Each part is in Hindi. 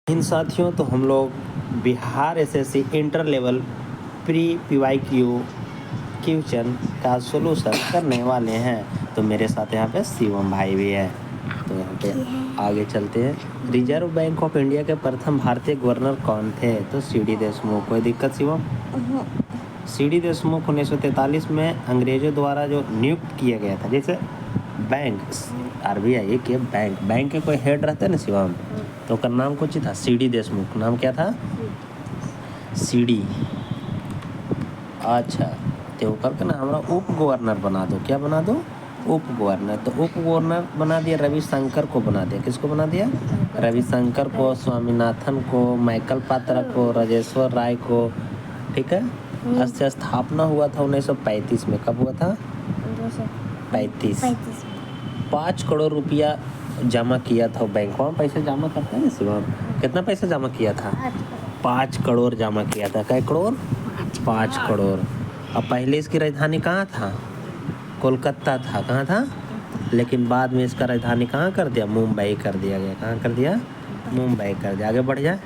इन साथियों तो हम लोग Bihar SSC inter level pre PYQ question का सोल्यूशन करने वाले हैं। तो मेरे साथ यहाँ पे शिवम भाई भी है। तो यहाँ पे आगे चलते हैं। रिजर्व बैंक ऑफ इंडिया के प्रथम भारतीय गवर्नर कौन थे? तो सीडी देशमुख। कोई दिक्कत शिवम? सीडी देशमुख 1943 में अंग्रेजों द्वारा जो नियुक्त किया गया था। जैसे बैंक आरबीआई के बैंक के कोई हेड रहता है ना शिवम, तो उसका नाम कुछ था सीडी देशमुख। नाम क्या था? सीडी। अच्छा, तो करके ना हमारा उप गवर्नर बना दो। क्या बना दो? उप गवर्नर। तो उप गवर्नर बना दिया रविशंकर को, बना दिया। किसको बना दिया? रविशंकर को, स्वामीनाथन को, माइकल पात्रा को, राजेश्वर राय को। ठीक है। इससे स्थापना हुआ था 1935 में। कब हुआ था? 35। 5 करोड़ रुपया जमा किया था बैंक में। पैसे जमा करते हैं शिवम। कितना पैसा जमा किया था? 5 करोड़ जमा किया था। कै करोड़? 5 करोड़। अब पहले इसकी राजधानी कहाँ था? कोलकाता था। कहाँ था? लेकिन बाद में इसका राजधानी कहाँ कर दिया? मुंबई कर दिया गया। कहाँ कर दिया? मुंबई कर दिया। आगे बढ़ जाए।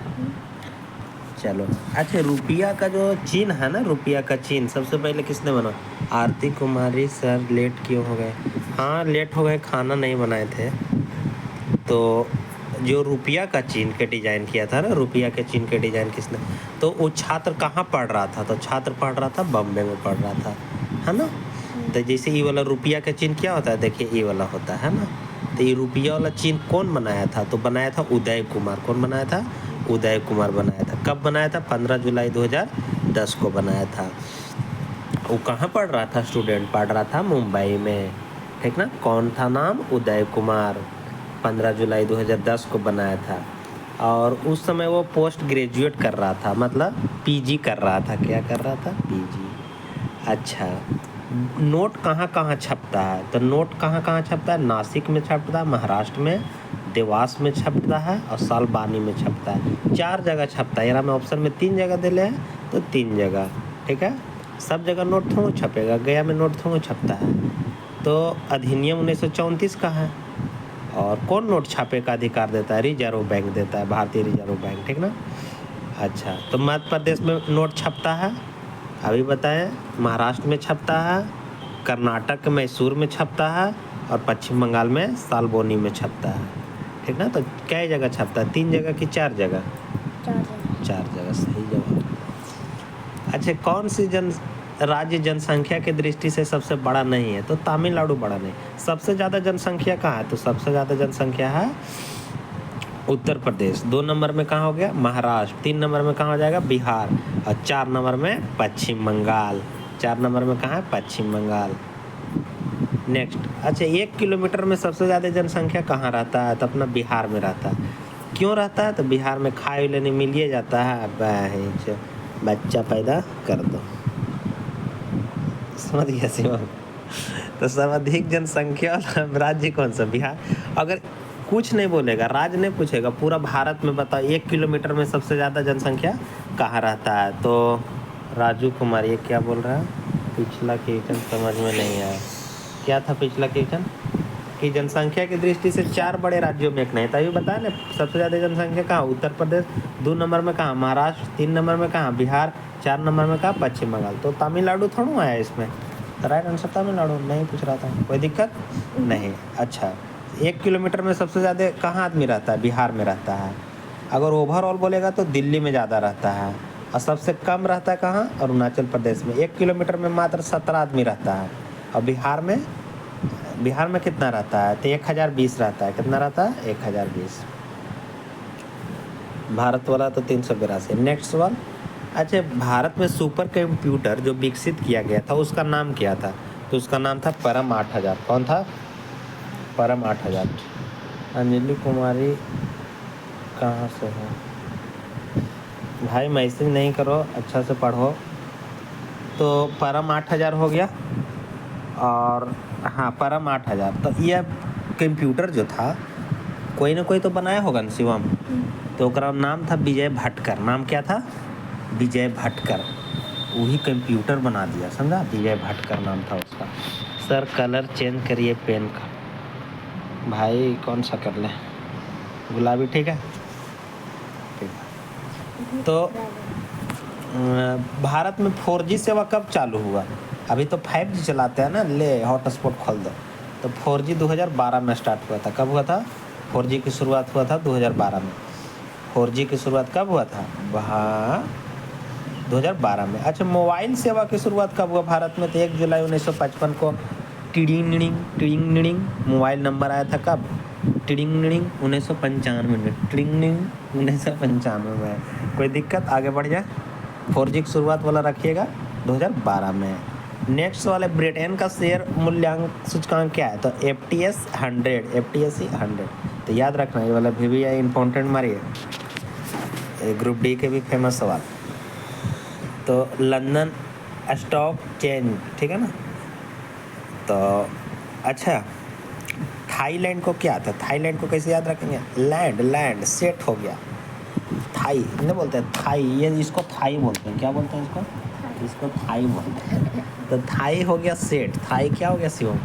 चलो अच्छा, रुपया का जो चिन्ह है ना, रुपया का चिन्ह सबसे पहले किसने बना? आरती कुमारी सर लेट क्यों हो गए? हाँ लेट हो गए, खाना नहीं बनाए थे। तो जो रुपया का चिन्ह के डिज़ाइन किया था ना, रुपया के चिन्ह के डिज़ाइन किसने? तो वो छात्र कहाँ पढ़ रहा था? तो छात्र पढ़ रहा था बॉम्बे में पढ़ रहा था, है ना। तो जैसे ये वाला रुपया का चिन्ह क्या होता है? देखिए ये वाला होता है ना। तो ये रुपया वाला चिन्ह कौन बनाया था? तो बनाया था उदय कुमार। कौन बनाया था? उदय कुमार बनाया था। कब बनाया था? 15 जुलाई 2010 को बनाया था। वो कहाँ पढ़ रहा था? स्टूडेंट पढ़ रहा था मुंबई में। ठीक ना। कौन था नाम? उदय कुमार। 15 जुलाई 2010 को बनाया था। और उस समय वो पोस्ट ग्रेजुएट कर रहा था, मतलब पीजी कर रहा था। क्या कर रहा था? पीजी। अच्छा, नोट कहाँ कहाँ छपता है? तो नोट कहाँ कहाँ छपता है? नासिक में छपता है, महाराष्ट्र में, देवास में छपता है और सालबानी में छपता है। 4 जगह छपता है। यार मैं ऑप्शन में 3 जगह दिले हैं तो 3 जगह। ठीक है। सब जगह नोट थोड़ा छपेगा, गया में नोट थोड़ा छपता है। तो अधिनियम 1934 का है। और कौन नोट छापे का अधिकार देता है? रिजर्व बैंक देता है, भारतीय रिजर्व बैंक। ठीक ना। अच्छा, तो मध्य प्रदेश में नोट छपता है, अभी बताएं। महाराष्ट्र में छपता है, कर्नाटक के मैसूर में छपता है और पश्चिम बंगाल में सालबोनी में छपता है। ठीक ना। तो कई जगह छपता है? 3 जगह कि 4 जगह? 4 जगह सही जवाब। अच्छा, कौन सी राज्य जनसंख्या की दृष्टि से सबसे बड़ा नहीं है? तो तमिलनाडु बड़ा नहीं। सबसे ज़्यादा जनसंख्या कहाँ है? तो सबसे ज़्यादा जनसंख्या है उत्तर प्रदेश। 2 नंबर में कहाँ हो गया? महाराष्ट्र। 3 नंबर में कहाँ हो जाएगा? बिहार। और 4 नंबर में पश्चिम बंगाल। 4 नंबर में कहाँ है? पश्चिम बंगाल। नेक्स्ट। अच्छा, 1 किलोमीटर में सबसे ज़्यादा जनसंख्या कहाँ रहता है? तो अपना बिहार में रहता है। क्यों रहता है? तो बिहार में खाए लेने मिल ही जाता है, बच्चा पैदा कर दो। समझ गया शिवम? तो सर्वाधिक जनसंख्या वाला राज्य कौन सा? बिहार। अगर कुछ नहीं बोलेगा, राज्य नहीं पूछेगा, पूरा भारत में बताओ 1 किलोमीटर में सबसे ज़्यादा जनसंख्या कहाँ रहता है? तो राजू कुमार ये क्या बोल रहा है? पिछला क्वेश्चन समझ में नहीं आया। क्या था पिछला क्वेश्चन? कि जनसंख्या की दृष्टि से 4 बड़े राज्यों में एक नहीं था। ये बताया ना, सबसे ज़्यादा जनसंख्या कहाँ? उत्तर प्रदेश। 2 नंबर में कहाँ? महाराष्ट्र। 3 नंबर में कहाँ? बिहार। 4 नंबर में कहाँ? पश्चिम बंगाल। तो तमिलनाडु थोड़ा आया इसमें। तो राइट आंसर तमिलनाडु। नहीं पूछ रहा था, कोई दिक्कत नहीं। अच्छा, 1 किलोमीटर में सबसे ज़्यादा कहाँ आदमी रहता है? बिहार में रहता है। अगर ओवरऑल बोलेगा तो दिल्ली में ज़्यादा रहता है। और सबसे कम रहता है कहाँ? अरुणाचल प्रदेश में। 1 किलोमीटर में मात्र 17 आदमी रहता है। और बिहार में कितना रहता है? तो 1020 रहता है। कितना रहता है? 1020। भारत वाला तो 382। नेक्स्ट सवाल। अच्छा, भारत में सुपर कंप्यूटर जो विकसित किया गया था उसका नाम क्या था? तो उसका नाम था परम 8000। कौन था? परम 8000। अंजलि कुमारी कहाँ से है? भाई मैसेज नहीं करो, अच्छा से पढ़ो। तो परम 8000 हो गया। और हाँ, परम 8000। तो यह कंप्यूटर जो था कोई ना कोई तो बनाया होगा ना शिवम। तो उसका नाम था विजय भटकर। नाम क्या था? विजय भटकर। वही कंप्यूटर बना दिया, समझा? विजय भटकर नाम था उसका। सर कलर चेंज करिए पेन का। भाई कौन सा कर लें? गुलाबी ठीक है। तो भारत में 4G सेवा कब चालू हुआ? अभी तो 5G चलाते हैं ना, ले हॉटस्पॉट खोल दो। तो 4G 2012 में स्टार्ट हुआ था। कब हुआ था? 4G की शुरुआत हुआ था 2012 में। 4G की शुरुआत कब हुआ था? वहाँ 2012 में। अच्छा, मोबाइल सेवा की शुरुआत कब हुआ भारत में? तो 1 जुलाई 1955 को टिड़िंग मोबाइल नंबर आया था। कब? टिड़िंग 1995 में। टिड़िंग 1995 में। कोई दिक्कत? आगे बढ़ जाए। 4G की शुरुआत वाला रखिएगा 2012 में। नेक्स्ट वाले ब्रिटेन का शेयर मूल्यांक सूचकांक क्या है? तो FTS 100। तो याद रखना ये वाला भी है इंपॉर्टेंट, मारिए ग्रुप डी के भी फेमस सवाल। तो लंदन स्टॉक चेंज, ठीक है ना। तो अच्छा, थाईलैंड को क्या था? थाईलैंड को कैसे याद रखेंगे? लैंड सेट हो गया। थाई नहीं बोलते, थाई, ये इसको थाई बोलते हैं। क्या बोलते हैं इसको? इसको थाई बोलते हैं। तो थाई हो गया सेट। थाई क्या हो गया शिवम?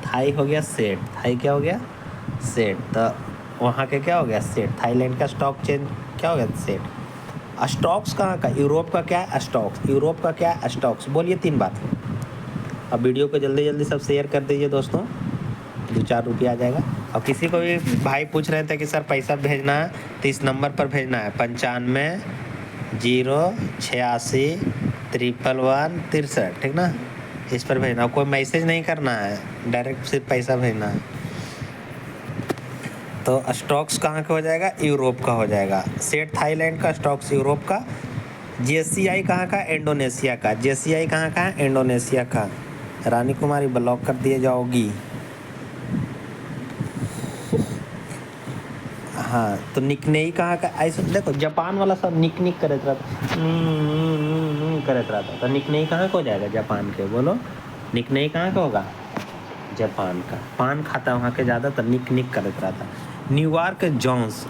थाई हो गया सेट। थाई क्या हो गया? सेट। तो वहाँ के क्या हो गया? सेट। थाईलैंड का स्टॉक चेंज क्या हो गया? सेट। स्टॉक्स कहाँ का? यूरोप का क्या है? स्टॉक्स। यूरोप का क्या है? स्टॉक्स। बोलिए 3 बात। अब वीडियो को जल्दी जल्दी सब शेयर कर दीजिए दोस्तों, 2-4 रुपया आ जाएगा। और किसी को भी भाई पूछ रहे थे कि सर पैसा भेजना है तो इस नंबर पर भेजना है 95-086-111-63, ठीक ना। इस पर भेजना, कोई मैसेज नहीं करना है, डायरेक्ट सिर्फ पैसा भेजना है। तो स्टॉक्स कहाँ का हो जाएगा? यूरोप का हो जाएगा। सेट थाईलैंड का, स्टॉक्स यूरोप का। JCI कहाँ का? इंडोनेशिया का। JCI कहाँ का है? इंडोनेशिया का। रानी कुमारी ब्लॉक कर दिए जाओगी। हाँ, तो निकनेई कहाँ का? ऐसे देखो, जापान वाला सब निक करत रहता, करत रहता। तो निकनेई कहाँ का हो जाएगा? जापान के। बोलो, निकनेई कहाँ का होगा? जापान का। पान खाता वहाँ के ज़्यादा, तो निक करत रहता। New York Johns.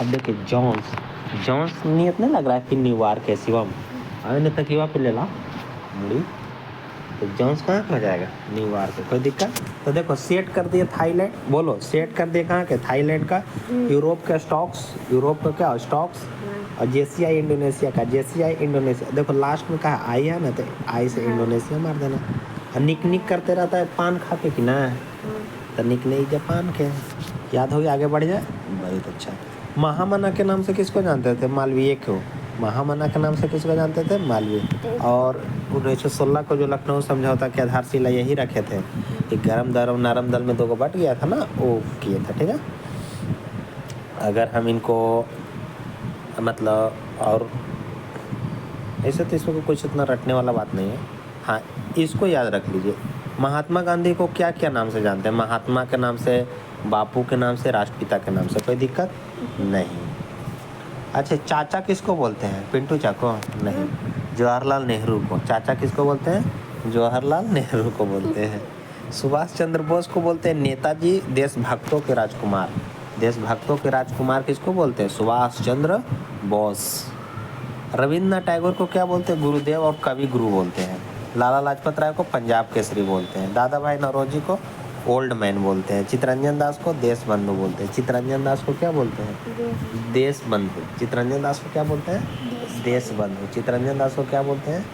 अब देखिए जॉन्स नियत नहीं लग रहा है कि न्यूयॉर्क है शिवम। अरे तक युवा पे ले ला मुड़ी। तो जॉन्स कहाँ का हो जाएगा? न्यूयॉर्क। कोई दिक्कत? तो देखो सेट कर दिए थाईलैंड। बोलो, सेट कर दिए कहाँ के? थाईलैंड का। यूरोप का स्टॉक्स, यूरोप का क्या? स्टॉक्स। और JCI इंडोनेशिया का। JCI Indonesia. देखो लास्ट में कहा आई है ना, तो आई से इंडोनेशिया मार देना। और निक करते रहता है पान खा के कि ना, तो निक नहीं जापान के। याद हो गया? आगे बढ़ जाए। बहुत अच्छा। महामना के नाम से किसको जानते थे? मालवीय को। महामना के नाम से किसको जानते थे? मालवीय। और 1916 को जो लखनऊ समझौता की आधारशिला यही रखे थे कि गर्म दल और नरम दल में 2 को बट गया था ना, वो किए थे, ठीक है। अगर हम इनको मतलब, और ऐसे तो इसमें कुछ इतना रटने वाला बात नहीं है। हाँ, इसको याद रख लीजिए। महात्मा गांधी को क्या क्या नाम से जानते हैं? महात्मा के नाम से, बापू के नाम से, राष्ट्रपिता के नाम से। कोई दिक्कत नहीं। अच्छा, चाचा किसको बोलते हैं? पिंटू चा को? नहीं, जवाहरलाल नेहरू को। चाचा किसको बोलते हैं? जवाहरलाल नेहरू को बोलते हैं। सुभाष चंद्र बोस को बोलते हैं नेताजी, देशभक्तों के राजकुमार। देशभक्तों के राजकुमार किसको बोलते हैं? सुभाष चंद्र बोस। रविन्द्रनाथ टैगोर को क्या बोलते हैं? गुरुदेव और कवि गुरु बोलते हैं। लाला लाजपत राय को पंजाब केसरी बोलते हैं। दादा भाई नौरोजी को ओल्ड मैन बोलते हैं। चित्तरंजन दास को देश बंधु बोलते हैं। चित्तरंजन दास को क्या बोलते हैं? देश बंधु। चित्तरंजन दास को क्या बोलते हैं? देश बंधु। चित्तरंजन दास को क्या बोलते हैं?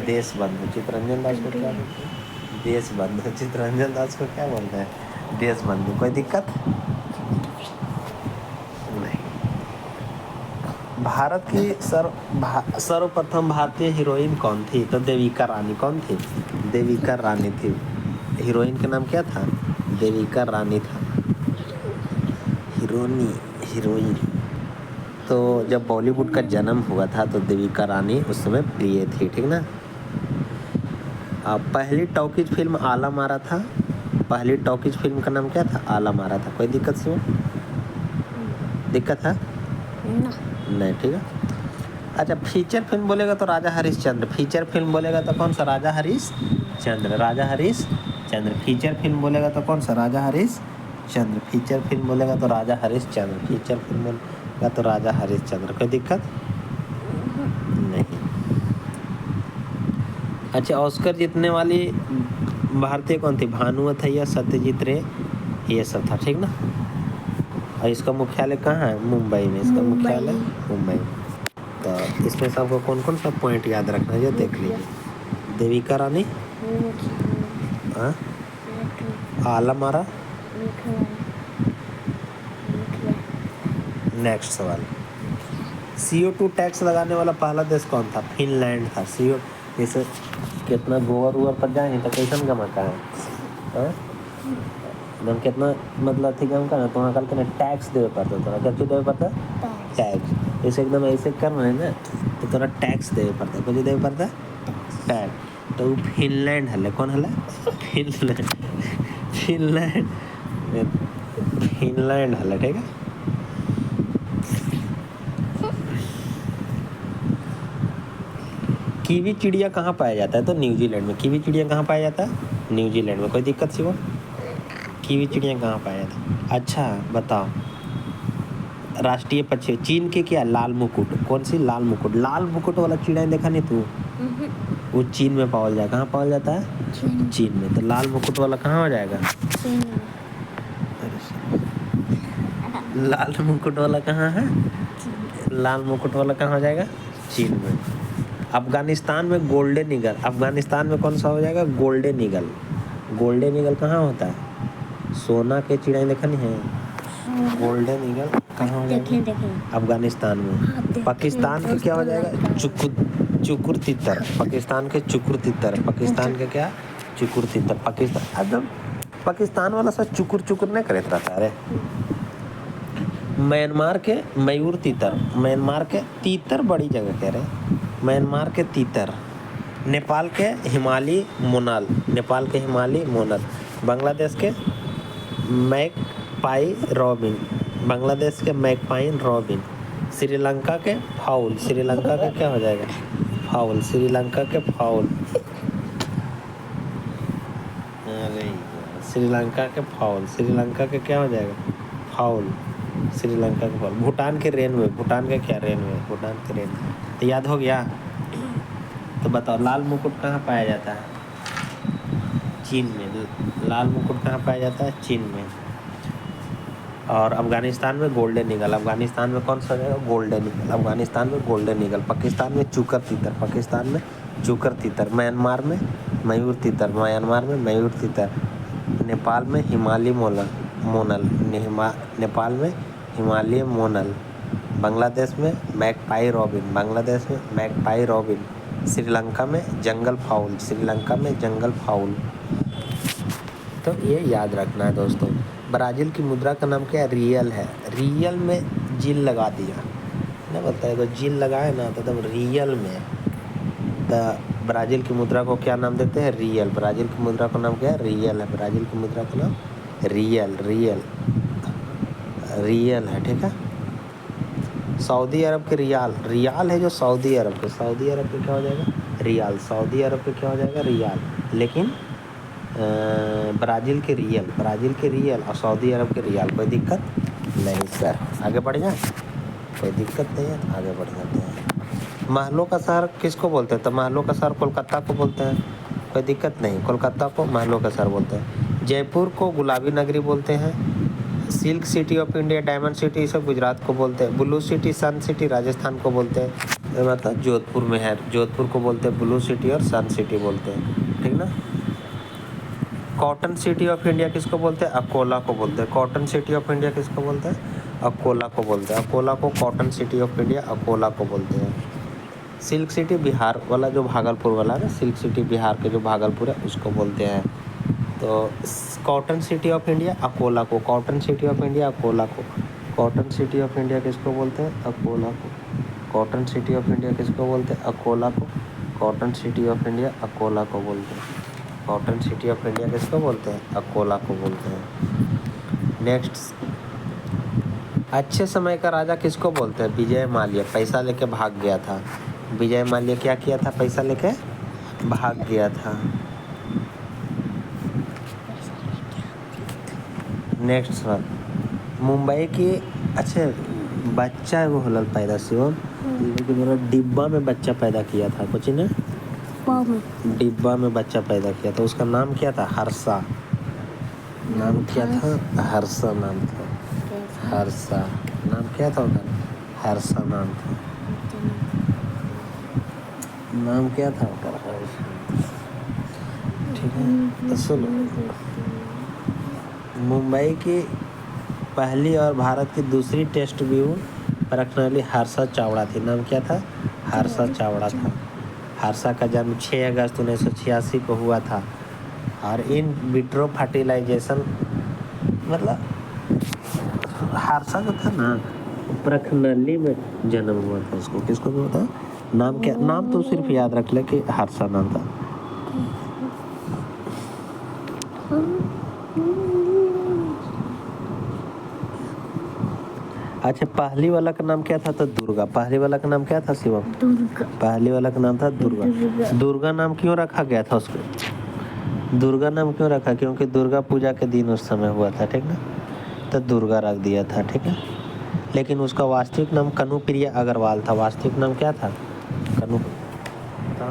देश बंधु। चित्तरंजन दास को क्या बोलते हैं? देश बंधु। चित्तरंजन दास को क्या बोलते हैं? देश बंधु। कोई दिक्कत नहीं। भारत की सर्वप्रथम भारतीय हीरोइन कौन थी? तो देविका रानी। कौन थी? देविका रानी थी। हीरोइन का नाम क्या था? देविका रानी था। हीरोइन। तो जब बॉलीवुड का जन्म हुआ था तो देविका रानी उस समय प्रिय थी, ठीक ना। पहली टॉकीज फिल्म आला मारा था। पहली टॉकीज फिल्म का नाम क्या था? आला मारा था। कोई दिक्कत से? दिक्कत है? नहीं, ठीक है। अच्छा, फीचर फिल्म बोलेगा तो राजा हरिश्चंद्र। फीचर फिल्म बोलेगा तो कौन सा? राजा हरिश्चंद्र। राजा हरिश्चंद्र। फीचर फिल्म बोलेगा तो कौन सा? राजा हरिश्चंद्र। फीचर फिल्म बोलेगा तो राजा हरिश्चंद्र। फीचर फिल्म बोलेगा तो राजा हरिश्चंद्र। कोई दिक्कत नहीं। अच्छा, ऑस्कर जीतने वाली भारतीय कौन थी? भानुमति या सत्यजीत रे, ये सब था, ठीक ना। और इसका मुख्यालय कहाँ है? मुंबई में। इसका मुख्यालय मुंबई में। तो इसमें सबको कौन कौन सा पॉइंट याद रखना है, देख लीजिए। देविका रानी, आलम आरा। नेक्स्ट सवाल, CO2 टैक्स लगाने वाला पहला देश कौन था? फिनलैंड था। CO जैसे कितना गोबर वोबर पर जाए तो कैसन गमका है, एकदम कितना मतलब थी गमका ना, तो वहाँ कल के टैक्स देवे पड़ता था। क्या देवे पड़ता? टैक्स। जैसे एकदम ऐसे कर रहे हैं ना तो थोड़ा टैक्स देवे पड़ता है। कुछ देवे पड़ता है टैक्स। तो फिनलैंड हल्ले, कौन हल्ले? फिनलैंड। फिनलैंड फिनलैंड हल्ले, ठीक है। कीवी चिड़िया कहाँ पाया जाता है? तो न्यूजीलैंड में। कीवी चिड़िया कहाँ पाया जाता है? न्यूजीलैंड में। कोई दिक्कत सी वो? कीवी चिड़िया कहाँ पाया जाता है? अच्छा बताओ, राष्ट्रीय पक्षी चीन के क्या? लाल मुकुट। कौन सी? लाल मुकुट। लाल मुकुट वाला चिड़िया देखा नहीं तू? वो चीन में पाया जाए। कहाँ पाया जाता है? चीन में। तो लाल मुकुट वाला कहाँ हो जाएगा? लाल मुकुट वाला कहाँ है? लाल मुकुट वाला कहाँ हो जाएगा? चीन में। अफगानिस्तान में गोल्डन ईगल। अफगानिस्तान में कौन सा हो जाएगा? Golden eagle. गोल्डन ईगल कहाँ होता है? सोना के चिड़िया देखा नहीं है? गोल्डन ईगल कहाँ हो जाएगा? अफगानिस्तान में। पाकिस्तान के क्या हो जाएगा? चुकुर तितर। पाकिस्तान के चुकुर तितर। पाकिस्तान के क्या? चुकुर तितर। पाकिस्तान एकदम पाकिस्तान वाला सा चुकुर चुकुर नहीं करे रहता। अरे म्यांमार के मयूर तीतर। म्यांमार के तीतर बड़ी जगह कह रहे। म्यांमार के तीतर। नेपाल के हिमालय मोनाल। नेपाल के हिमालय मोनाल। बांग्लादेश के मैकपाई रॉबिन। बांग्लादेश के मैकपाई रॉबिन। श्रीलंका के फाउल। श्रीलंका का क्या हो जाएगा? फाउल। श्रीलंका के फाउल। अरे श्रीलंका के फाउल। श्रीलंका के क्या हो जाएगा? फाउल। श्रीलंका के फाउल। भूटान के रेनवे। भूटान का क्या? रेनवे। भूटान के रेनवे। तो याद हो गया? तो बताओ लाल मुकुट कहाँ पाया जाता है? चीन में। लाल मुकुट कहाँ पाया जाता है? चीन में। और अफगानिस्तान में गोल्डन ईगल। अफगानिस्तान में कौन सा जगह? Golden eagle. अफगानिस्तान में गोल्डन ईगल। पाकिस्तान में चुकर तीतर। पाकिस्तान में चुकर तीतर। म्यांमार में मयूर तीतर। म्यांमार में मयूर तीतर। नेपाल में हिमालय मोनल। नेपाल में हिमालय मोनल। बांग्लादेश में मैकपाई रॉबिन। बांग्लादेश में मैकपाई रॉबिन। श्रीलंका में जंगल फाउल। श्रीलंका में जंगल फाउल। तो ये याद रखना है दोस्तों। ब्राज़ील की मुद्रा का नाम क्या है? रियल है। रियल में जील लगा दिया ना, बताए तो जील लगाए ना तो एकदम रियल में। तो ब्राज़ील की मुद्रा को क्या नाम देते हैं? रियल। ब्राज़ील की मुद्रा का नाम क्या है? रियल है। ब्राज़ील की मुद्रा का नाम रियल है, ठीक है। सऊदी अरब के रियाल। रियाल है जो सऊदी अरब के। सऊदी अरब के क्या हो जाएगा? रियाल। सऊदी अरब के क्या हो जाएगा? रियाल। लेकिन ब्राज़ील के रियल। ब्राज़ील के रियल और सऊदी अरब के रियाल। कोई दिक्कत नहीं सर। आगे बढ़ जाए, कोई दिक्कत नहीं है, आगे बढ़ जाते हैं। महलों का शहर किसको बोलते हैं? तो महलों का शहर कोलकाता को बोलते हैं। कोई दिक्कत नहीं, कोलकाता को महलों का शहर बोलते हैं। जयपुर को गुलाबी नगरी बोलते हैं। Silk city of India, diamond city, सब गुजरात को बोलते हैं। ब्लू सिटी, सन सिटी राजस्थान को बोलते हैं। मतलब जोधपुर में है। जोधपुर को बोलते हैं ब्लू सिटी और सन सिटी बोलते हैं, ठीक ना। कॉटन सिटी ऑफ इंडिया किसको बोलते हैं? अकोला को बोलते हैं। कॉटन सिटी ऑफ इंडिया किसको बोलते हैं? अकोला को बोलते हैं। अकोला को cotton city of India Akola को बोलते हैं। सिल्क सिटी बिहार वाला जो भागलपुर वाला है ना, सिल्क सिटी बिहार के जो भागलपुर है उसको बोलते हैं। तो cotton city of India Akola को। Cotton city of India Akola को। कॉटन सिटी ऑफ इंडिया किसको बोलते हैं? अकोला को। कॉटन सिटी ऑफ इंडिया किसको बोलते हैं? अकोला को। Cotton city of India Akola को बोलते हैं। कॉटन सिटी ऑफ इंडिया किसको बोलते हैं? अकोला को बोलते हैं। नेक्स्ट, अच्छे समय का राजा किसको बोलते हैं? विजय माल्या। पैसा लेके भाग गया था। विजय माल्या क्या किया था? पैसा लेके भाग गया था। नेक्स्ट सवाल, मुंबई की अच्छे बच्चा वो हलल पैदा शिवम, लेकिन डिब्बा में बच्चा पैदा किया था कुछ ने। डिब्बा में बच्चा पैदा किया था, उसका नाम क्या था? हर्षा। नाम क्या था? हर्षा नाम था। हर्षा। नाम क्या था उसका? हर्षा नाम था। नाम क्या था उसका? ठीक है, तो सुनो। मुंबई की पहली और भारत की दूसरी टेस्ट व्यू रखने वाली हर्षा चावड़ा थी। नाम क्या था? हर्षा चावड़ा था। हर्षा का जन्म 6 अगस्त 1986 को हुआ था और इन विट्रो फर्टिलाइजेशन मतलब हर्षा जो था ना प्रखनली में जन्म हुआ था उसको। किसको हुआ था? नाम क्या? नाम तो सिर्फ याद रख ले कि हर्षा नाम था। अच्छा, पहली वाला का नाम क्या था? तो दुर्गा। पहली वाला का नाम क्या था शिवम? दुर्गा। पहली वाला का नाम था दुर्गा। दुर्गा नाम क्यों रखा गया था उसको? दुर्गा नाम क्यों रखा? क्योंकि दुर्गा पूजा के दिन उस समय हुआ था, ठीक ना, तो दुर्गा रख दिया था, ठीक है। लेकिन उसका वास्तविक नाम कनुप्रिया अग्रवाल था। वास्तविक नाम क्या था? कनु था।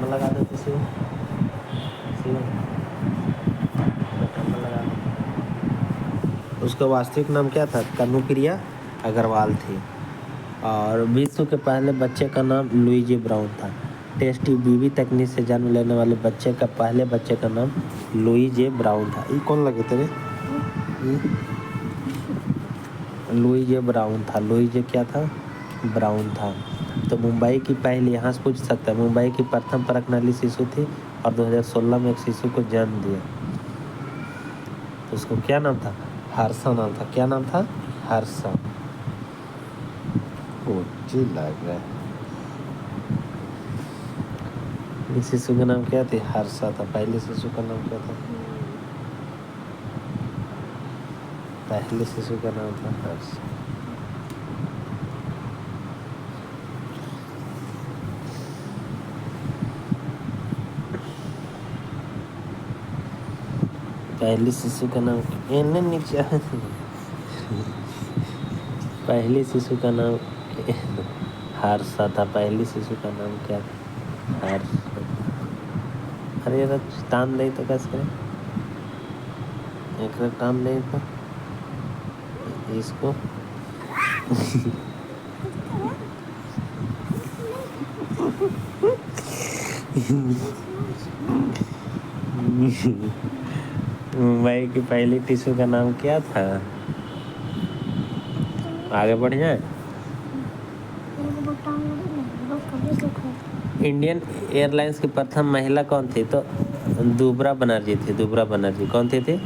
लगा देते शिवम, लगा दो। उसका वास्तविक नाम क्या था? कनुप्रिया अग्रवाल थी। और विश्व के पहले बच्चे का नाम लुईजी ब्राउन था। टेस्ट बीबी तकनीक से जन्म लेने वाले बच्चे का पहले बच्चे का नाम लुईजे ब्राउन था। ये कौन लगे तेरे? लुईजे ब्राउन था। लुईजे क्या था? ब्राउन था। तो मुंबई की पहली, यहाँ से पूछ सकता है, मुंबई की प्रथम प्रखनली शिशु थी और 2016 में एक शिशु को जन्म दिया। तो उसको क्या नाम था? हर्षा नाम था। क्या नाम था? हर्षा। जी लग रहा है। शिशु का नाम क्या थी? हर्षा था। पहले शिशु का नाम क्या था? पहले शिशु का नाम था हर्षा। पहली शिशु का नाम नीचे पहली शिशु का नाम हर्षा था। पहली शिशु का नाम क्या था? हर्षा। अरे यार टान नहीं तो कैसे करें? एक टान नहीं तो इसको मुंबई की पहली टिश्यू का नाम क्या था? आगे बढ़ जाए। इंडियन एयरलाइंस की प्रथम महिला कौन थी? तो दुबरा बनर्जी थी। दुबरा बनर्जी कौन थी?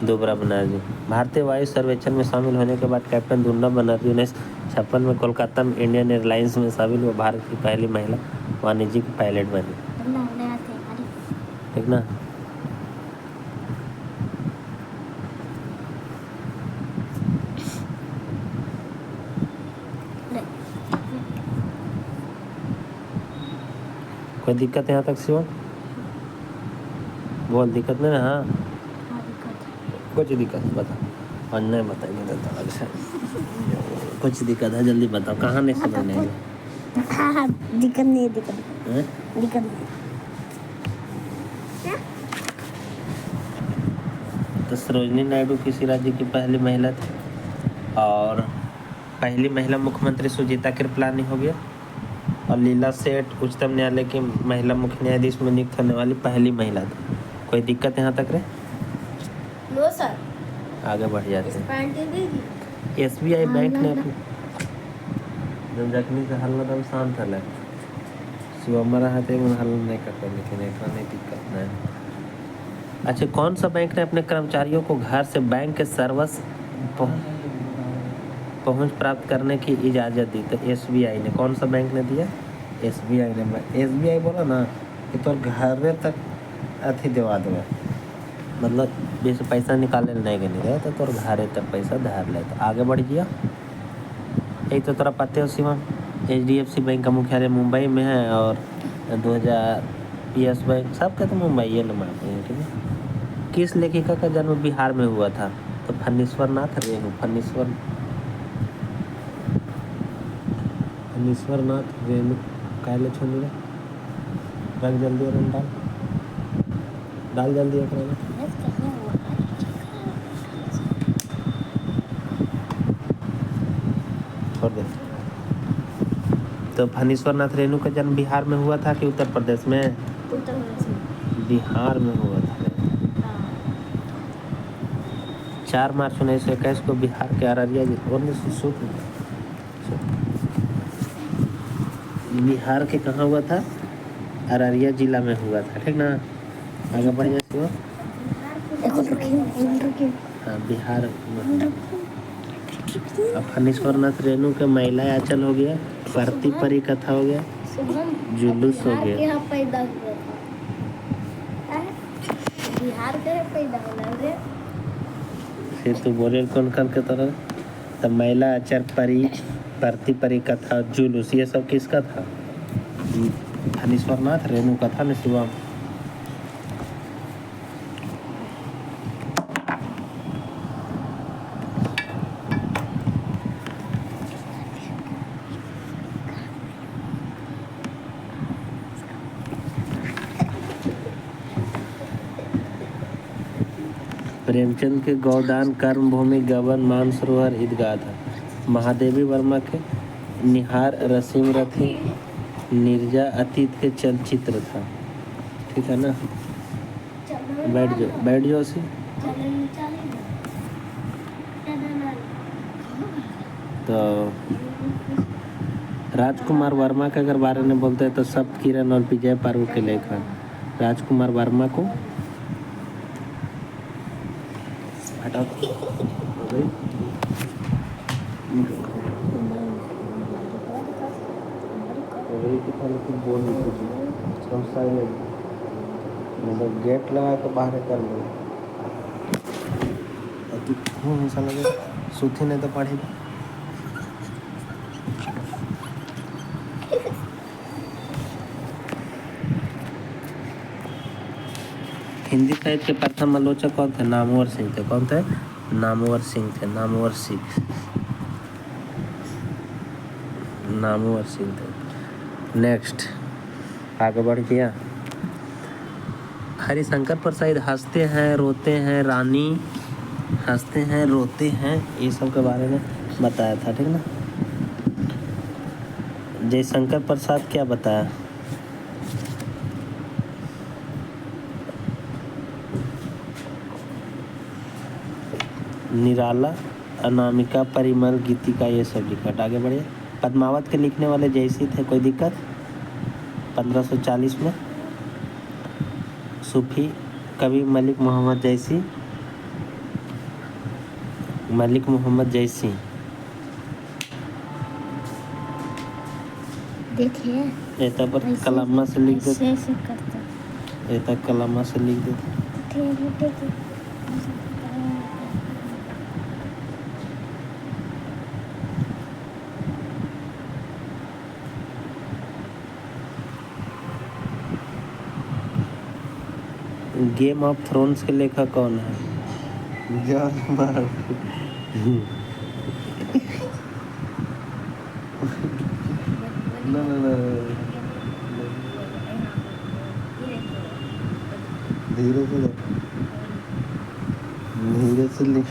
दुबरा बनर्जी। भारतीय वायु सर्वेक्षण में शामिल होने के बाद कैप्टन दुर्गा बनर्जी 1956 में कोलकाता में इंडियन एयरलाइंस में शामिल हुआ। भारत की पहली महिला वाणिज्यिक पायलट बनी, ठीक ना। कोई दिक्कत यहाँ तक शिवम? बोल, दिक्कत नहीं ना? हाँ कुछ दिक्कत बता। और नहीं बताइए तो अलग से। कुछ दिक्कत है जल्दी बताओ, कहाँ नहीं समझ नहीं? हाँ दिक्कत नहीं, दिक्कत नहीं। तो सरोजिनी नायडू किसी राज्य की पहली महिला थी और पहली महिला मुख्यमंत्री सुजीता कृपलानी हो गया। और लीला सेठ उच्चतम न्यायालय की महिला मुख्य न्यायाधीश में नियुक्त होने वाली पहली महिला थी। कोई दिक्कत यहाँ तक रे? No sir. आगे बढ़ जाते हैं। SBI बैंक ने जखनी से हल दम शांत हल शिवमरा हाथे में हल नहीं करते, लेकिन एक नहीं दिक्कत नहीं। अच्छा, कौन सा बैंक ने अपने कर्मचारियों को घर से बैंक के सर्विस पहुंच प्राप्त करने की इजाज़त दी? तो SBI ने। कौन सा बैंक ने दिया? SBI ने। SBI बोला ना कि तो घर तक अथी दिवा देवे, मतलब जैसे पैसा निकाले नहीं गए तो तोर घरे तक पैसा धार ले। तो आगे बढ़ गया। यही तो तोरा पते हो शिवम, HDFC बैंक का मुख्यालय मुंबई में है और 2000 PS बैंक सबका तो मुंबई है ना, ठीक है। किस लेखिका का जन्म बिहार में हुआ था? तो फनीश्वर नाथ रेणु। फनीश्वर नाथ रेणु काले छोड़ रख जल्दी और डाल जल्दी एक छोड़ दे। तो फणीश्वर नाथ रेणु का जन्म बिहार में हुआ था कि उत्तर प्रदेश में? उत्तर प्रदेश में। बिहार में हुआ था। हाँ। 4 मार्च 1921 को बिहार के अररिया बिहार के कहाँ हुआ था? अररिया जिला में हुआ था, ठीक ना। आगे बढ़िए से। हाँ, बिहार में। अब फणीश्वर नाथ रेणु के महिला आंचल हो गया, परती परी कथा हो गया, जुलूस हो गया। यहाँ पैदा हुआ था। बिहार के पैदा हुआ रे। फिर तो बोले कौन के तरह। तब महिला आचार परी, परती परी कथा, जुलूस, ये सब किसका था? फणीश्वर नाथ रेणु का था न शिवम। प्रेमचंद के गोदान, कर्मभूमि, गबन, मानसरोवर, ईदगाह था। महादेवी वर्मा के निहार, रसीम रथी, नीरजा अतीत के चलचित्र था, ठीक है ना। बैठ जाओ सी। तो राजकुमार वर्मा के अगर बारे में बोलते हैं तो सप्त किरण और विजय पारू के लेखक। राजकुमार वर्मा को हटाओ। मतलब गेट लगा के बाहर कर लो। तू हमेशा लगे सूथी नहीं तो पढ़े। हिंदी साहित्य के प्रथम आलोचक कौन थे? नामवर सिंह थे। कौन थे? नामवर सिंह थे। नामवर सिंह थे। नेक्स्ट आगे बढ़ गया। हरिशंकर प्रसाद हंसते हैं रोते हैं रानी, हंसते हैं रोते हैं, ये सब के बारे में बताया था, ठीक ना। जयशंकर प्रसाद क्या बताया? निराला, अनामिका, परिमल, गीतिका, ये सब लिखा। आगे बढ़िए। पद्मावत के लिखने वाले जयसी थे, कोई दिक्कत? 1540 में सूफी कवि मलिक मोहम्मद जयसी। देखिए एता पर कलमा से लिख दे। एता कलमा से लिख दे। गेम ऑफ थ्रोन्स के लेखक कौन है? George Martin. धीरे से लिख।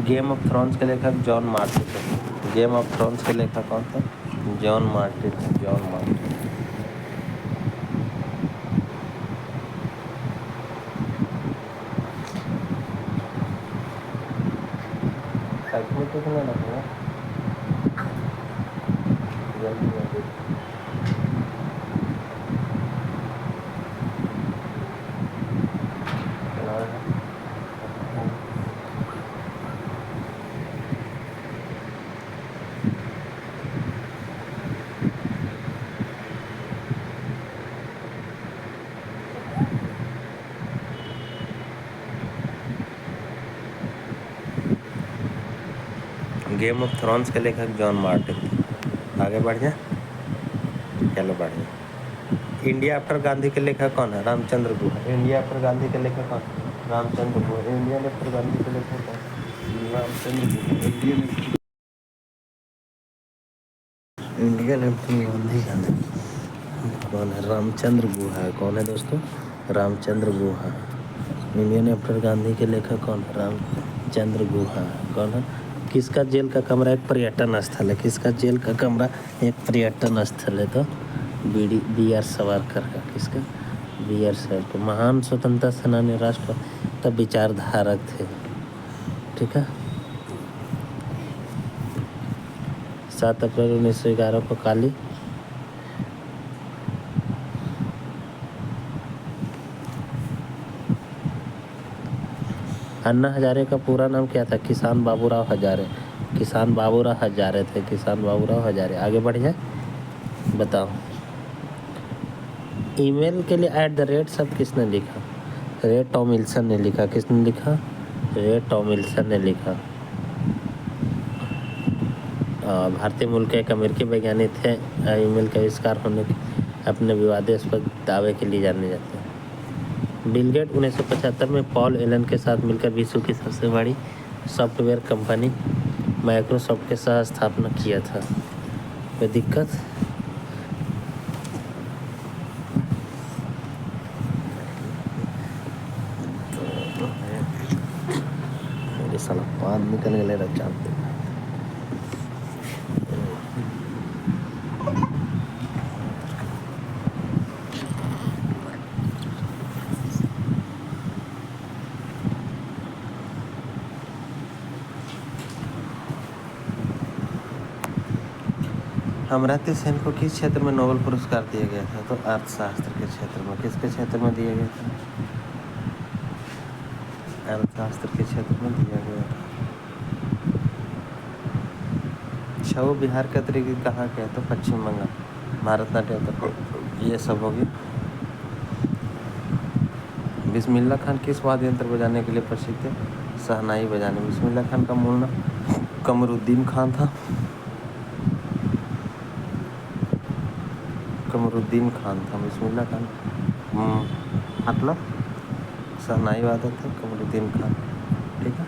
गेम ऑफ थ्रोन्स के लेखक जॉन मार्टिन थे। गेम ऑफ थ्रोन्स के लेखक कौन थे? John Martin. कितना रखना जल्दी गेम ऑफ थ्रोन्स के लेखक जॉन मार्टिन। आगे बढ़ जा। चलो बढ़ जा। इंडिया आफ्टर गांधी के लेखक कौन है? रामचंद्र गुहा। इंडिया आफ्टर गांधी के लेखक कौन? रामचंद्र गुहा। इंडिया आफ्टर गांधी के लेखक कौन? रामचंद्र गुहा। इंडियन आफ्टर गांधी कौन है? रामचंद्र गुहा है। कौन है दोस्तों? रामचंद्र गुहा। इंडियन आफ्टर गांधी के लेखक कौन है? रामचंद्र गुहा। कौन है? किसका जेल का कमरा एक पर्यटन स्थल है? किसका जेल का कमरा एक पर्यटन स्थल है? तो बी आर सावरकर का। किसका? B R Savarkar. महान स्वतंत्रता सेनानी, राष्ट्र तब विचारधारक थे। ठीक है। 7 अप्रैल 1911 को काली अन्ना हजारे का पूरा नाम क्या था? किसान बाबूराव हजारे। किसान बाबूराव हजारे थे। किसान बाबूराव हजारे। आगे बढ़ जाए, बताओ। ईमेल के लिए @ शब्द किसने लिखा? रे टॉमिल्सन ने लिखा। किसने लिखा? रे टॉमिल्सन ने लिखा। भारतीय मूल के एक अमेरिकी वैज्ञानिक थे। ईमेल का आविष्कार होने के अपने विवादास्पद दावे के लिए जाने जाते हैं। बिल गेट 1975 में पॉल एलन के साथ मिलकर विश्व की सबसे बड़ी सॉफ्टवेयर कंपनी माइक्रोसॉफ्ट के सह स्थापना किया था। कोई दिक्कत? मेरे साला पाद निकल गए रचाते। अमर्त्य सेन को किस क्षेत्र में नोबेल पुरस्कार दिया गया था? तो अर्थशास्त्र के क्षेत्र में। किसके क्षेत्र में दिया गया था? अर्थशास्त्र के क्षेत्र में दिया गया था। छऊ बिहार के अतिरिक्त कहाँ के है? तो पश्चिम बंगाल। भारतनाट्यम तो ये सब होगी। बिस्मिल्लाह खान किस वाद्य यंत्र बजाने के लिए प्रसिद्ध है? शहनाई बजाने। बिस्मिल्लाह खान का मूल नाम कमरुद्दीन खान था। कमरुद्दीन खान था बिस्मिल्लाह खान। मतलब शहनाई वादक थे कमरुद्दीन खान। ठीक है।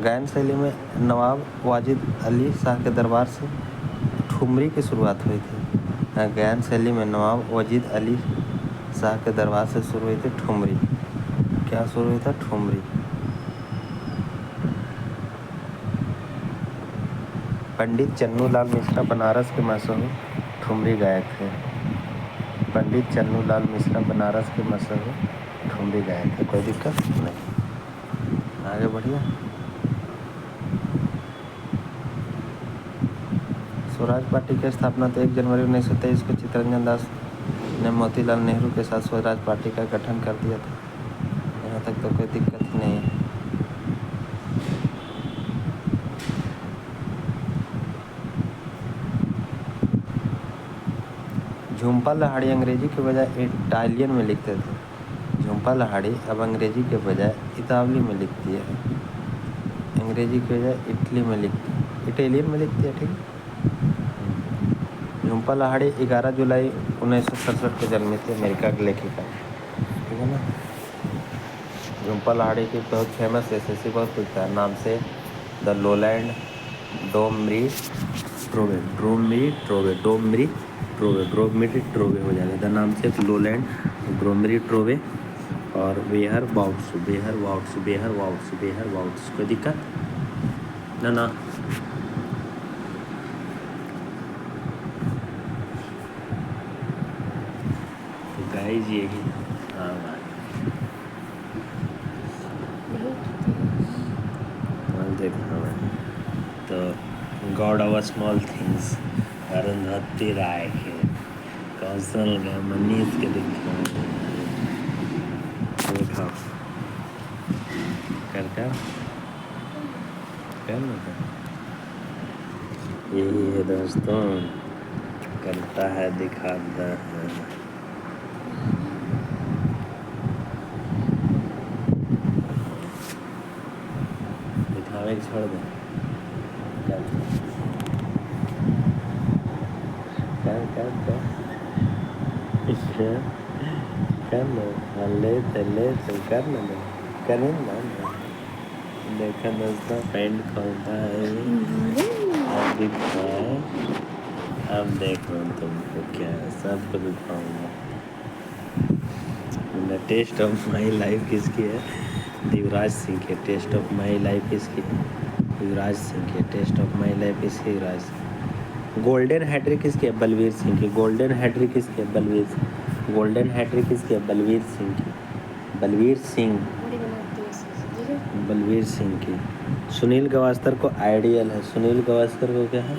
गायन शैली में नवाब वाजिद अली शाह के दरबार से ठुमरी की शुरुआत हुई थी। गायन शैली में नवाब वाजिद अली शाह के दरबार से शुरू हुई थी ठुमरी। क्या शुरू हुई था? ठुमरी। पंडित चन्नूलाल मिश्रा बनारस के मशहूर ठुमरी गायक थे। पंडित चन्नूलाल मिश्रा बनारस के मशहूर ठुमरी गायक थे। कोई दिक्कत नहीं। आगे बढ़िए। स्वराज पार्टी की स्थापना तो 1 जनवरी 1923 को चित्तरंजन दास ने मोतीलाल नेहरू के साथ स्वराज पार्टी का गठन कर दिया था। यहाँ तक तो कोई दिक्कत ही नहीं है। झुम्पा लाहिड़ी अंग्रेजी के बजाय इटालियन में लिखते थे। झुम्पा लाहिड़ी अब अंग्रेजी के बजाय इतावली में लिखती है। अंग्रेजी के बजाय इटालियन में लिखती है। ठीक है। झुम्पा लाहिड़ी 11 जुलाई 1967 को जन्मी थी। अमेरिका की लेखिका। ठीक है ना। झुम्पा लाहिड़ी की बहुत फेमस एसेसी बहुत पूछता है नाम से द लोलैंड डोमरी ट्रोवे। ट्रोवे हो जाएगा। द नाम से लोलैंड ग्रोमरी ट्रोवे और बेहर वाउट्स। कोई दिक्कत ना। तो गाइस यही हाँ देखना मैं तो god of small things Arundhati Roy के कौशल का मनीष के देखा यही है दोस्तों, करता है दिखाता है। दिखावे छोड़ दे। क्या कर ना ले तो कर ना करें ना देखा दोस्तों पेंट खोलता है अब दिखाए अब देखो तुमको क्या है सबको दिखाऊंगा। टेस्ट ऑफ माई लाइफ किसकी है? युवराज सिंह की। टेस्ट ऑफ माई लाइफ किसकी? युवराज सिंह की। टेस्ट ऑफ माई लाइफ किसकी? युवराज सिंह। गोल्डन हैट्रिक किसकी है? बलवीर सिंह की। गोल्डन हैट्रिक किसकी है? बलवीर सिंह। गोल्डन हैट्रिक किसकी है? बलवीर सिंह की। बलवीर सिंह। बलवीर सिंह की। सुनील गावस्कर को आइडियल है। सुनील गावस्कर को क्या है?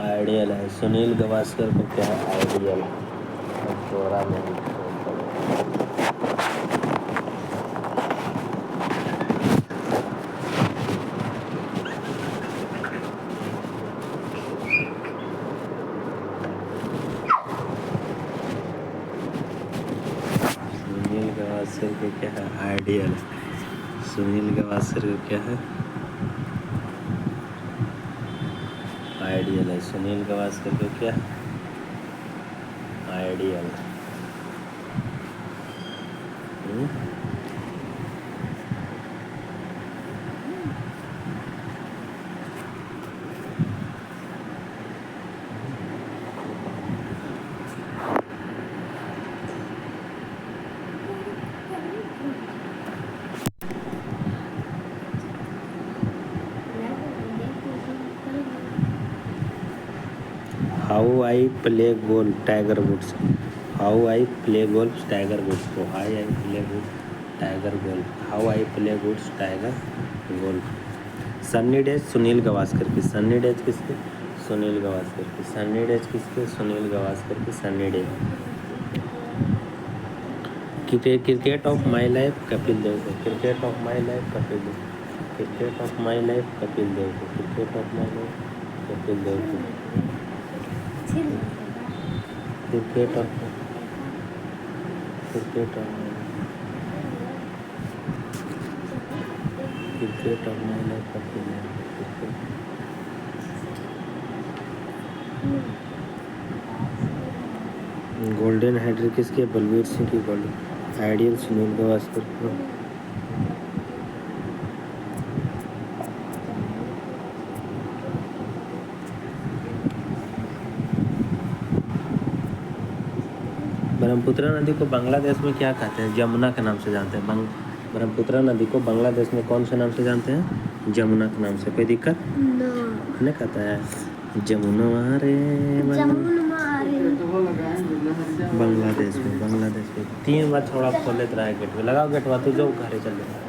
आइडियल है। सुनील गावस्कर को क्या है? आइडियल। थोड़ा नहीं सुनील गावस्कर को क्या है? आइडियल। सुनील गावस्कर को क्या है? आइडियल है। सुनील गावस्कर को क्या है? Ideal. How I play golf Tiger Woods. How I play golf Tiger Woods को I play good Tiger golf. How I play goods Tiger golf. Sunny Days Sunil Gavaskar की। सन्नी डेज किसके? सुनील गावस्कर की। सन्नी डेज किसके? सुनील गावस्कर की। Sunny Days. Cricket of my life Kapil Dev को। Cricket of my life Kapil Dev. Cricket of my life Kapil Dev को। Cricket of my life Kapil Dev को। Cricket of cricket of cricket of my life Kapil Dev. Golden hattrick किसकी है? बलवीर सिंह की। गोल्डन आइडियल सुनील गावस्कर को। ब्रह्मपुत्र नदी को बांग्लादेश में क्या कहते हैं? जमुना के नाम से जानते हैं। ब्रह्मपुत्र नदी को बांग्लादेश में कौन से नाम से जानते हैं? जमुना के नाम से। कोई दिक्कत नहीं कहता है जमुना रे बांग्लादेश में 3 बार थोड़ा खोल लेते रहा है गेट में। लगाओ गेट तू जो घरे चल जाए।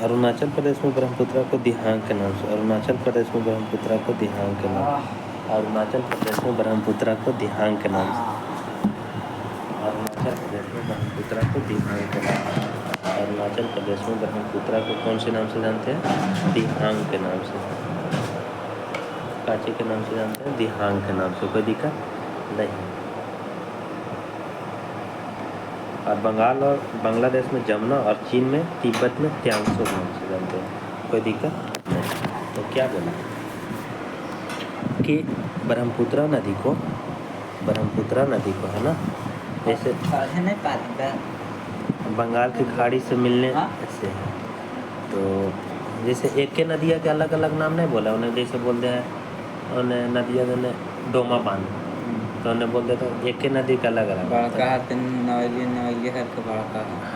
अरुणाचल प्रदेश में ब्रह्मपुत्र को दिहांग के नाम से। अरुणाचल प्रदेश में ब्रह्मपुत्र को दिहांग के नाम से। अरुणाचल प्रदेश में ब्रह्मपुत्र को दिहांग के नाम से। अरुणाचल प्रदेश में ब्रह्मपुत्र को दिहांग के नाम से। अरुणाचल प्रदेश में ब्रह्मपुत्र को कौन से नाम से जानते हैं? दिहांग के नाम से। काची के नाम से जानते हैं? दिहांग के नाम से। कोई दिक्कत नहीं। और बंगाल और बांग्लादेश में जमुना और चीन में तिब्बत में त्यांगसो नाम से जानते हैं। कोई दिक्कत नहीं। तो क्या बोला कि ब्रह्मपुत्र नदी को है ना, जैसे बंगाल की खाड़ी से मिलने से है। तो जैसे एक के नदिया के अलग अलग नाम नहीं बोला उन्हें। जैसे बोलते हैं उन्हें नदिया ने डोमा बांध, तो उन्हें बोलते तो एक के नदी का अलग अलग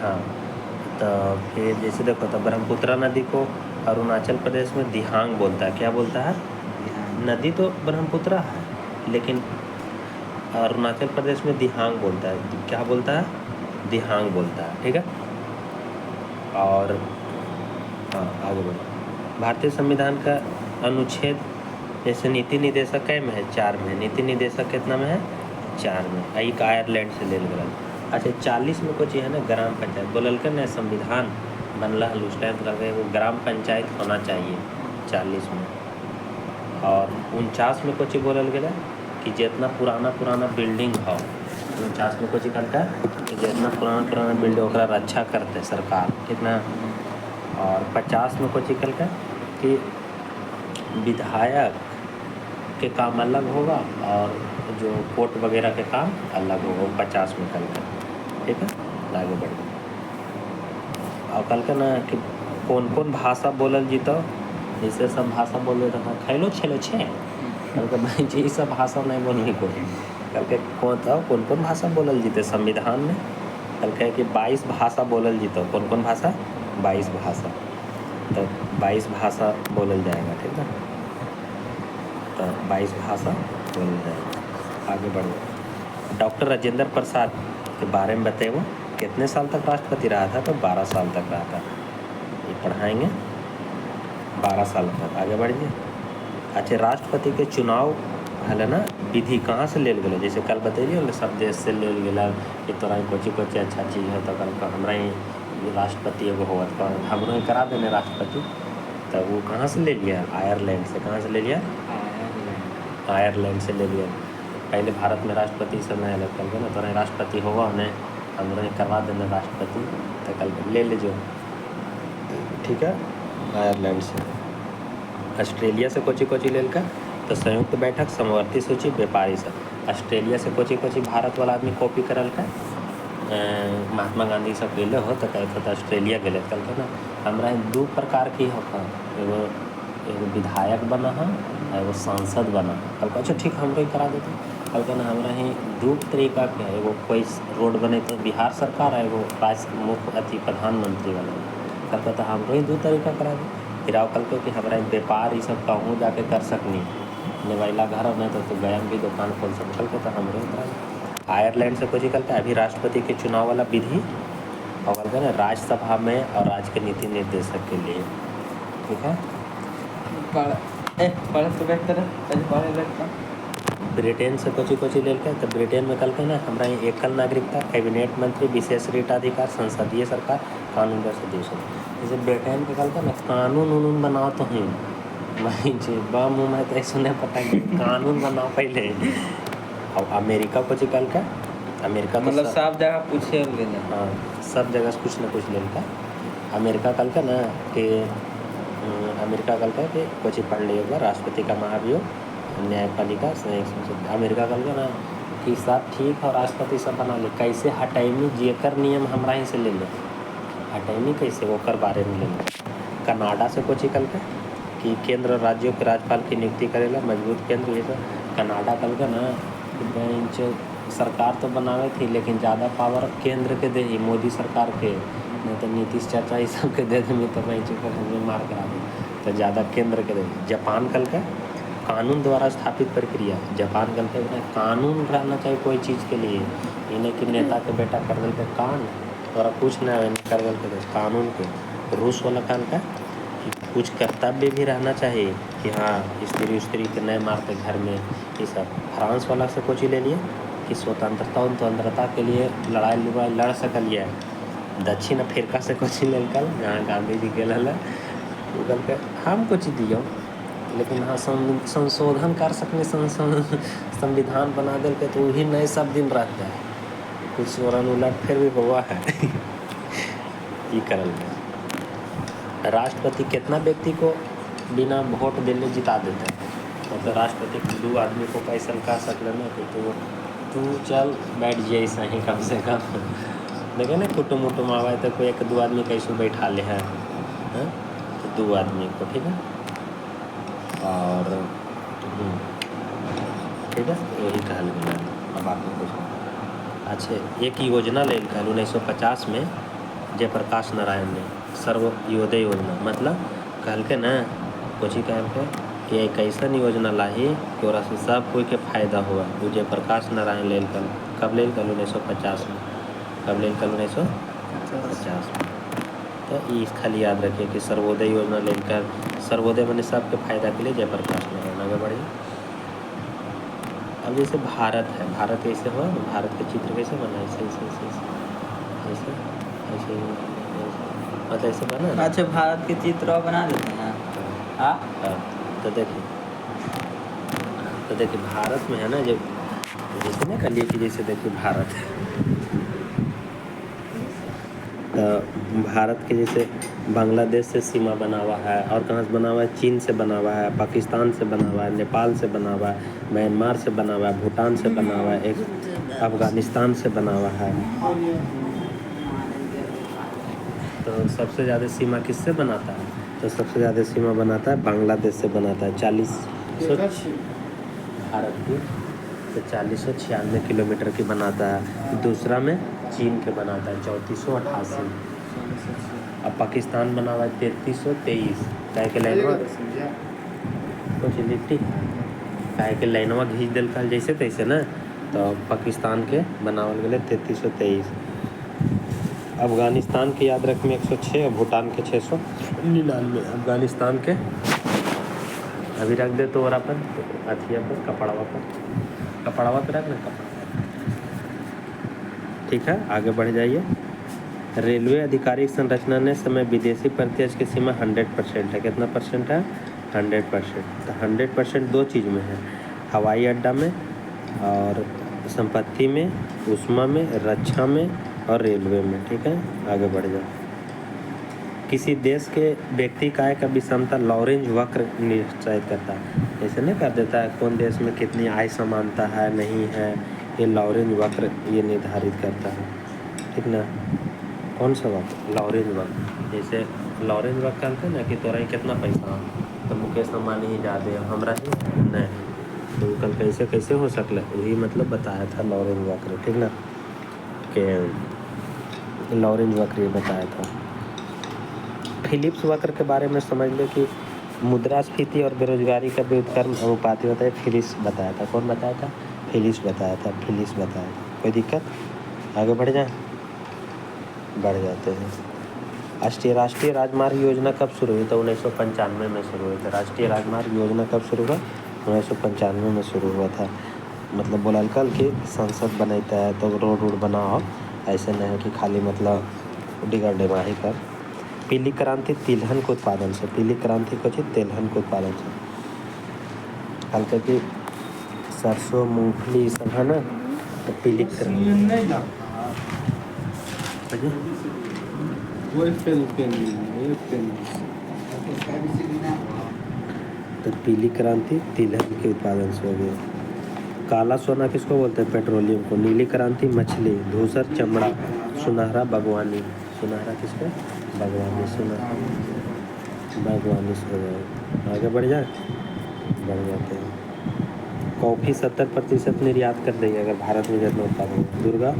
हाँ। तो फिर जैसे देखो तो ब्रह्मपुत्र नदी को अरुणाचल प्रदेश में दिहांग बोलता है। क्या बोलता है? नदी तो ब्रह्मपुत्र है लेकिन अरुणाचल प्रदेश में दिहांग बोलता है। क्या बोलता है? दिहांग बोलता है। ठीक है। और हाँ आगे बढ़ो। भारतीय संविधान का अनुच्छेद जैसे नीति निदेशक कै में है? 4 में। नीति निदेशक कितना में है? 4 में। एक आयरलैंड से ले गया। अच्छा 40 में कुछ है ना ग्राम पंचायत बोलल कर ना, संविधान बनला उस टाइम करके वो ग्राम पंचायत होना चाहिए 40 में। और 49 में कुछ बोलल गया कि जितना पुराना बिल्डिंग हो, 49 में कुछ करता है कि जितना पुराना बिल्डिंग ओकरा रक्षा करते सरकार कितना। और 50 में कुछ करता कि विधायक के काम अलग होगा और जो कोर्ट वगैरह के काम अलग होगा, वो 50 में कल का, ठीक है। आगे बढ़ गए और कल का ना कि कौन कौन भाषा बोलल जीतो, जैसे सब भाषा बोल रहे था खैलो छेलो छे, कल के भाई जी सब भाषा नहीं बोलने को, कल के कौन कौन भाषा बोलल जीते संविधान में, कल के कि 22 भाषा बोलल जीतो, कौन कौन भाषा 22 भाषा, तो 22 भाषा बोलल जाएगा, ठीक है। तो 22 भाषा बोलल जाएगा। आगे बढ़ो। डॉक्टर राजेंद्र प्रसाद के बारे में बताए, कितने साल तक राष्ट्रपति रहा था, तो 12 साल तक रहा था, ये पढ़ाएंगे 12 साल तक। आगे बढ़िए। अच्छा, राष्ट्रपति के चुनाव है ना विधि कहाँ से लेल गए, जैसे कल बतैलिए सब देश से लेल गया कि तोरा कोची कोची अच्छा चीज़ है, तो कल का हमारा ही राष्ट्रपति एगो होगा, तो हमरो ही करा देने राष्ट्रपति, तो वो कहाँ से ले लिया, आयरलैंड से। कहाँ से ले लिया, आयरलैंड से ले लिया। पहले भारत में राष्ट्रपति सब नहीं अलग कल के ना, तोरा राष्ट्रपति होगा उन्हें हमरो ही करवा देने राष्ट्रपति, तो कल ले लीजिए, ठीक है। आयरलैंड से। ऑस्ट्रेलिया से कोची कोची लेल का, तो संयुक्त बैठक, समवर्ती सूची, व्यापारी सब। ऑस्ट्रेलिया से कोची कोची भारत वाला आदमी कॉपी करल का, महात्मा गांधी सब गए हो, तो कहते तो ऑस्ट्रेलिया गए कल के ना। हमारा 2 प्रकार की होता, एगो विधायक बना है, एगो सांसद बना है। कल का अच्छा ठीक हमरो ही करा देते, कल के ना हमारा ही 2 तरीका के, एगो कोई रोड बने तो बिहार सरकार है, एगो राज्य मुख्य अति प्रधानमंत्री वाला, कल का तो हमरो ही 2 तरीका करा दे। फिर आओ कल के कि हमारा व्यापार ये सब कहूँ जाके कर सकनी, निवाइला घर नहीं तो गया भी दुकान खोल सकते, कल के तो हमरो ही करा दे। आयरलैंड से कुछ निकलता है अभी राष्ट्रपति के चुनाव वाला विधि, और कल ना राज्यसभा में और राज्य के नीति निर्देशक के लिए, ठीक है। ब्रिटेन से कोची ले के, तो ब्रिटेन में कल के ना हमारा एकल नागरिकता, कैबिनेट मंत्री, विशेष रीट अधिकार, संसदीय सरकार, कानून का सदस्य। जैसे ब्रिटेन के कल का ना कानून उनून बनाओ तो ही बा मुँह में तो सुने पता नहीं, कानून बनाओ पहले। और अमेरिका को कल का, अमेरिका तो मतलब सब जगह पूछे, हाँ सब जगह से कुछ ना कुछ ले का। अमेरिका कल का ना कि अमेरिका कल का कि कुछ पढ़ लिएगा, राष्ट्रपति का महाभियोग, न्यायपालिका, अमेरिका कल का ना कि सब ठीक और राष्ट्रपति सब बना ले, कैसे हटाइनी जेकर नियम हमरा ही से ले ले, हटाइनी कैसे ओकर बारे में ले ले। कनाडा से कुछ कल का कि केंद्र और राज्यों के राज्यपाल की नियुक्ति करेला, मजबूत केंद्र ये सब। कनाडा कल का ना बेंच सरकार तो बनावे थी, लेकिन ज़्यादा पावर केंद्र के दे ही, मोदी सरकार के, नहीं तो नीतीश चाचा ये सब के दे देंगे तो बेंच पर हमें मार करा दे, तो ज़्यादा केंद्र के दे। जापान कल का कानून द्वारा स्थापित प्रक्रिया, जापान कल का कानून रहना चाहिए कोई चीज़ के लिए, इन्हें कि नेता के बेटा कर दल के कान और कुछ न कर दल के कानून के। रूस वाला कल का कुछ कर्तव्य भी रहना चाहिए कि हाँ स्त्री के नहीं मारते घर में, ये सब। फ्रांस वाला से कुछ ही ले लिए कि स्वतंत्रता के लिए लड़ाई लड़ सकलिए। दक्षिण अफ्रीका से कुछ ही लेकर, जहाँ गांधी जी गए गूगल पे हम कुछ दियो, लेकिन हाँ संशोधन कर सकने, संविधान बना दे के, तो वही नए सब दिन रहता है, कुछ वरन उलट फिर भी हुआ है। ये करल है। राष्ट्रपति कितना व्यक्ति को बिना वोट दिले जिता देते हैं, मतलब राष्ट्रपति 2 आदमी को पैसा कह सकल ना कि तू चल बैठ जाइए सही कम से कम, देखे ना कुटुम उटुम आवा तो कोई 1-2 आदमी कैसे बैठा ले है, तो 2 आदमी को, ठीक है। और ठीक है, यही कहल गया। अब आपको कुछ अच्छा एक योजना ले 1950 में जयप्रकाश नारायण ने, सर्वोदय योजना, मतलब कहल के ना कुछ ही कहल के कि एक ऐसा योजना लाही कि ओरा से सब कोई के फायदा हुआ। वो जयप्रकाश नारायण लेल कल, कब लेल कल 1950 में, कब लेल कल 1950 में। तो ये खाली याद रखिए कि सर्वोदय योजना लेल कर, सर्वोदय मैंने सबके फायदा के लिए जयप्रकाश नारायण। आगे बढ़िए। अब जैसे भारत है, भारत कैसे हुआ, भारत का चित्र कैसे बना, ऐसे ऐसे ऐसे ऐसे ऐसे मतलब ऐसे बना। अच्छा, भारत के चित्र बना देते हैं। हाँ, तो देखिए भारत में है ना, जब जैसे ना कहिए कि जैसे देखिए भारत है, तो भारत के जैसे बांग्लादेश से सीमा बना हुआ है। और कहाँ से बना हुआ है? चीन से बना हुआ है, पाकिस्तान से बना हुआ है, नेपाल से बना हुआ है, म्यांमार से बना हुआ है, भूटान से बना हुआ है, एक अफ़गानिस्तान से बना हुआ है। तो सबसे ज़्यादा सीमा किससे बनाता है? तो सबसे ज़्यादा सीमा बनाता है बांग्लादेश से बनाता है 40 भारत की तो 4096 किलोमीटर की बनाता है। दूसरा में चीन के बनाता है 3488। अब पाकिस्तान बना हुआ है 3323। काहे के लाइनवा कुछ लिट्टी काहे के लाइनवा घींच दिल कल जैसे तैसे ना। तो पाकिस्तान के बनावल गए 3323। अफ़गानिस्तान के याद रख में 106 और भूटान के 699। अफ़गानिस्तान के अभी रख दे तो और पर अथिया पर कपड़वा पे रख ना कपड़ा। ठीक है, आगे बढ़ जाइए। रेलवे आधिकारिक संरचना ने समय विदेशी प्रत्यक्ष की सीमा 100% है। कितना परसेंट है? 100%। तो 100% दो चीज़ में है, हवाई अड्डा में और संपत्ति में, ऊष्मा में, रक्षा में और रेलवे में। ठीक है, आगे बढ़ जाओ। किसी देश के व्यक्ति का आय का विषमता लॉरेंज वक्र निश्चित करता है। ऐसे नहीं कर देता है कौन देश में कितनी आय समानता है नहीं है, ये लॉरेंज वक्र ये निर्धारित करता है। ठीक ना? कौन सा वक्र? लॉरेंज वक्र। जैसे लॉरेंज वक्र कहते हैं ना कि तोरा ही कितना पैसा हो, तो मुकेश अंबानी ही ज़्यादा हमरा ही नहीं, तो कल कैसे हो सकल यही मतलब बताया था लॉरेंज वक्र। ठीक ना? कि लॉरेंज वक्र ये बताया था। फिलिप्स वक्र के बारे में समझ लो कि मुद्रास्फीति और बेरोजगारी का व्युत्क्रम अनुपाती होता है। फिलिप्स बताया था। कौन बताया था? फिलिप्स बताया था। कोई दिक्कत? आगे बढ़ जाए, बढ़ जाते हैं। राष्ट्रीय राजमार्ग योजना कब शुरू हुई? तो 1995 में शुरू हुई थी। राष्ट्रीय राजमार्ग योजना कब शुरू हुआ? 1995 में शुरू हुआ था। मतलब बोलल कल कि संसद बनता है तो रोड बनाओ, ऐसे नहीं है कि खाली मतलब डिगर डेमाही कर। पीली क्रांति तिलहन के उत्पादन से। पीली क्रांति को तिलहन के उत्पादन से। हल्का कि सरसों मूंगफली ये सब है ना, तो पीली तो पीली क्रांति तिलहन के उत्पादन से हो गया। काला सोना किसको बोलते हैं? पेट्रोलियम को। नीली क्रांति मछली, धूसर चमड़ा, सुनहरा बागवानी। सुनहरा किसको? बागवानी। सुनहरा बागवानी से हो जाए। आगे बढ़ जाए, बढ़ जाते हैं। कॉफ़ी 70% निर्यात कर देगी अगर भारत में जितना उत्पादन। दुर्गा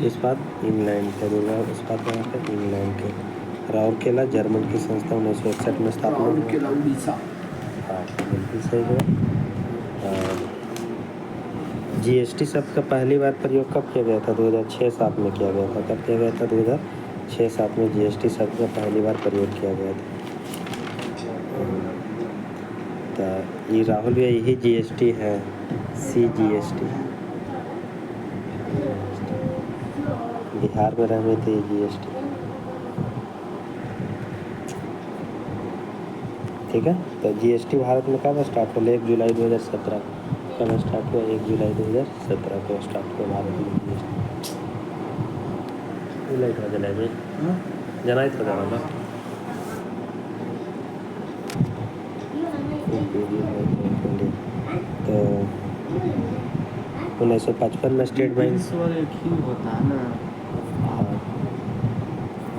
इस्पात इंग्लैंड के। दुर्गा इस्पात यहाँ पे इंग्लैंड के। राउरकेला जर्मन की संस्था 1961 में स्थापना हुई। हाँ बिल्कुल सही है। GST शब्द का पहली बार प्रयोग कब किया गया था? 2006-07 में किया गया था। कब किया गया था? 2006-07 में GST शब्द का पहली बार प्रयोग किया गया था। तो ये राहुल भैया यही GST है, CGST। बिहार में रहने थे GST। ठीक है, तो GST भारत में कब स्टार्ट हुआ? 1 जुलाई 2017। कब स्टार्ट हुआ? 1 जुलाई 2017 को स्टार्ट हुआ भारत में GST। लाइट हो जाए में जना ही था ना। तो 1955 में स्टेट बैंक होता है ना।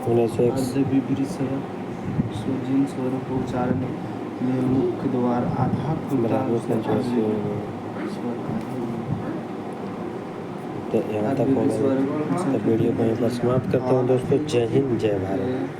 1901 उच्चारण में मुख्य द्वार आधा तो यहाँ तक हो गया। तो वीडियो को यहीं पर समाप्त करता हूँ दोस्तों। जय हिंद, जय भारत।